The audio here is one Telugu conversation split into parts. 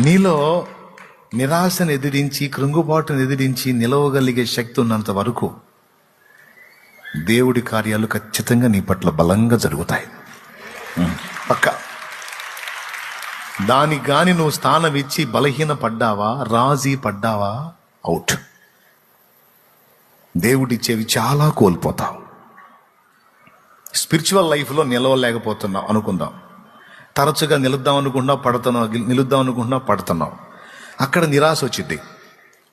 నీలో నిరాశను ఎదిరించి, కృంగుబాటును ఎదిరించి నిలవగలిగే శక్తి ఉన్నంత వరకు దేవుడి కార్యాలు ఖచ్చితంగా నీ పట్ల బలంగా జరుగుతాయి. పక్క దానికి గాని నువ్వు స్థానం ఇచ్చి బలహీన పడ్డావా, రాజీ పడ్డావా, అవుట్. దేవుడిచ్చేవి చాలా కోల్పోతావు. స్పిరిచువల్ లైఫ్లో నిలవలేకపోతున్నావు అనుకుందాం. తరచుగా నిలుద్దాం అనుకుంటున్నావు పడుతున్నావు. అక్కడ నిరాశ వచ్చింది,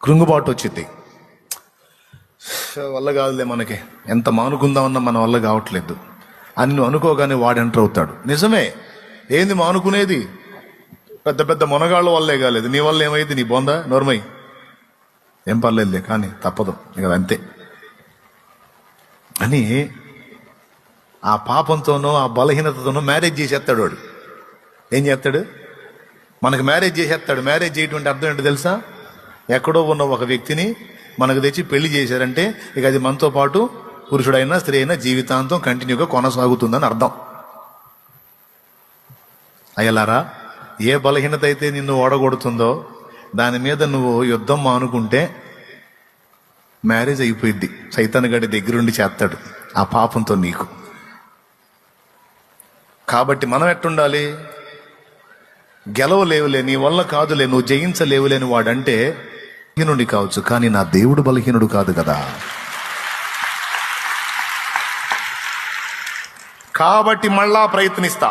కృంగుబాటు వచ్చింది. వల్ల కాదులే, మనకి ఎంత మానుకుందామన్నా మన వల్ల కావట్లేదు అని నువ్వు అనుకోగానే వాడు ఎంటర్ అవుతాడు. నిజమే, ఏంది మానుకునేది? పెద్ద పెద్ద మొనగాళ్ళ వల్లే కాలేదు, నీ వల్ల ఏమైంది? నీ బొందా నోర్మై, ఏం పర్లేదులే కానీ తప్పదు ఇక అంతే అని ఆ పాపంతోనో ఆ బలహీనతతోనో మ్యారేజ్ చేసేస్తాడు వాడు. ఏం చేస్తాడు? మనకు మ్యారేజ్ చేసేస్తాడు. మ్యారేజ్ చేయటువంటి అర్థం ఏంటో తెలుసా? ఎక్కడో ఉన్న ఒక వ్యక్తిని మనకు తెచ్చి పెళ్లి చేశారంటే ఇక అది మనతో పాటు పురుషుడైనా స్త్రీ అయినా జీవితాంతం కంటిన్యూగా కొనసాగుతుందని అర్థం. అయ్యలారా, ఏ బలహీనత అయితే నిన్ను ఓడగొడుతుందో దాని మీద నువ్వు యుద్ధం మానుకుంటే మ్యారేజ్ అయిపోయింది. సైతాన్ గడి దగ్గరుండి చేస్తాడు ఆ పాపంతో నీకు. కాబట్టి మనం ఎట్టుండాలి? గెలవలేవులే, నీ వల్ల కాదులే, నువ్వు జయించలేవులేని వాడంటే బలహీనుడి కావచ్చు, కానీ నా దేవుడు బలహీనుడు కాదు కదా. కాబట్టి మళ్ళా ప్రయత్నిస్తా.